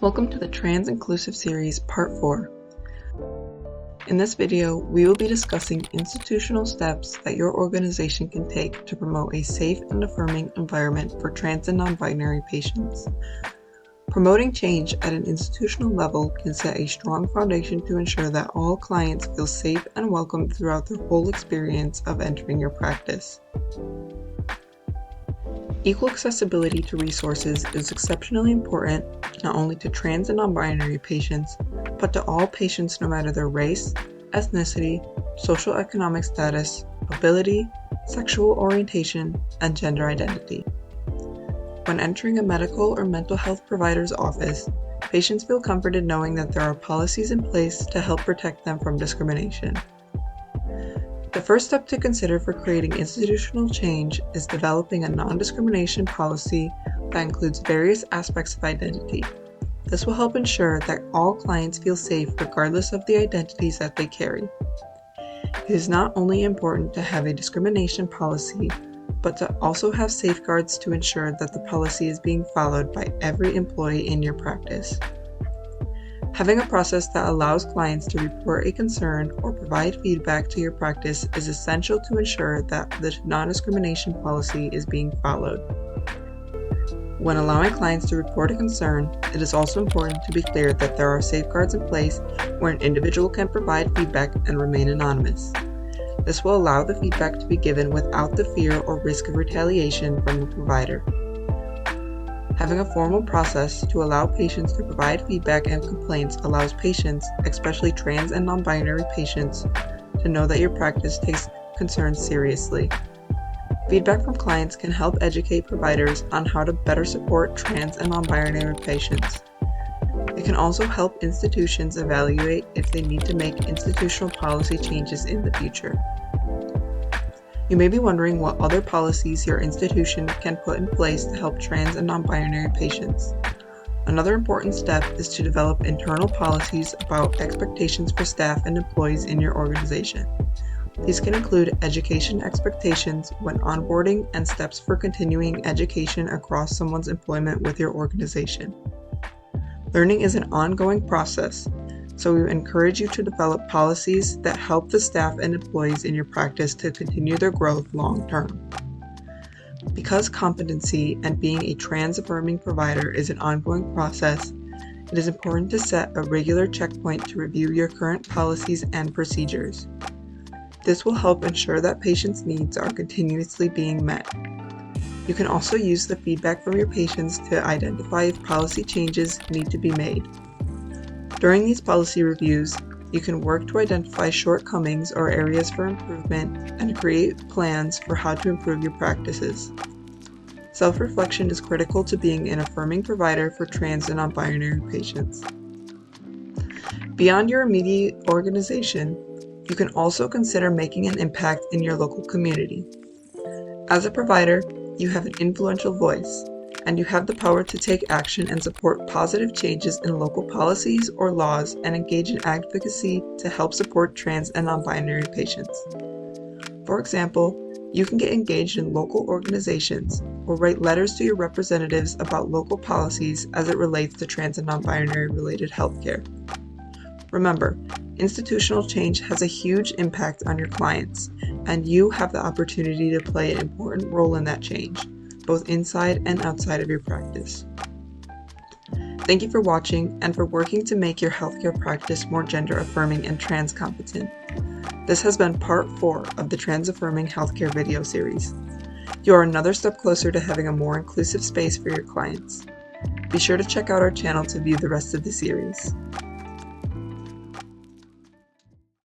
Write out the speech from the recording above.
Welcome to the Trans-Inclusive Series Part 4. In this video, we will be discussing institutional steps that your organization can take to promote a safe and affirming environment for trans and non-binary patients. Promoting change at an institutional level can set a strong foundation to ensure that all clients feel safe and welcome throughout their whole experience of entering your practice. Equal accessibility to resources is exceptionally important not only to trans and non-binary patients, but to all patients no matter their race, ethnicity, socioeconomic status, ability, sexual orientation, and gender identity. When entering a medical or mental health provider's office, patients feel comforted knowing that there are policies in place to help protect them from discrimination. The first step to consider for creating institutional change is developing a non-discrimination policy that includes various aspects of identity. This will help ensure that all clients feel safe regardless of the identities that they carry. It is not only important to have a discrimination policy, but to also have safeguards to ensure that the policy is being followed by every employee in your practice. Having a process that allows clients to report a concern or provide feedback to your practice is essential to ensure that the non-discrimination policy is being followed. When allowing clients to report a concern, it is also important to be clear that there are safeguards in place where an individual can provide feedback and remain anonymous. This will allow the feedback to be given without the fear or risk of retaliation from the provider. Having a formal process to allow patients to provide feedback and complaints allows patients, especially trans and non-binary patients, to know that your practice takes concerns seriously. Feedback from clients can help educate providers on how to better support trans and non-binary patients. It can also help institutions evaluate if they need to make institutional policy changes in the future. You may be wondering what other policies your institution can put in place to help trans and non-binary patients. Another important step is to develop internal policies about expectations for staff and employees in your organization. These can include education expectations when onboarding and steps for continuing education across someone's employment with your organization. Learning is an ongoing process, so we encourage you to develop policies that help the staff and employees in your practice to continue their growth long term. Because competency and being a trans-affirming provider is an ongoing process, it is important to set a regular checkpoint to review your current policies and procedures. This will help ensure that patients' needs are continuously being met. You can also use the feedback from your patients to identify if policy changes need to be made. During these policy reviews, you can work to identify shortcomings or areas for improvement and create plans for how to improve your practices. Self-reflection is critical to being an affirming provider for trans and non-binary patients. Beyond your immediate organization, you can also consider making an impact in your local community. As a provider, you have an influential voice, and you have the power to take action and support positive changes in local policies or laws and engage in advocacy to help support trans and non-binary patients. For example, you can get engaged in local organizations or write letters to your representatives about local policies as it relates to trans and non-binary related healthcare. Remember, institutional change has a huge impact on your clients, and you have the opportunity to play an important role in that change, both inside and outside of your practice. Thank you for watching and for working to make your healthcare practice more gender affirming and trans competent. This has been part 4 of the Trans Affirming Healthcare video series. You are another step closer to having a more inclusive space for your clients. Be sure to check out our channel to view the rest of the series.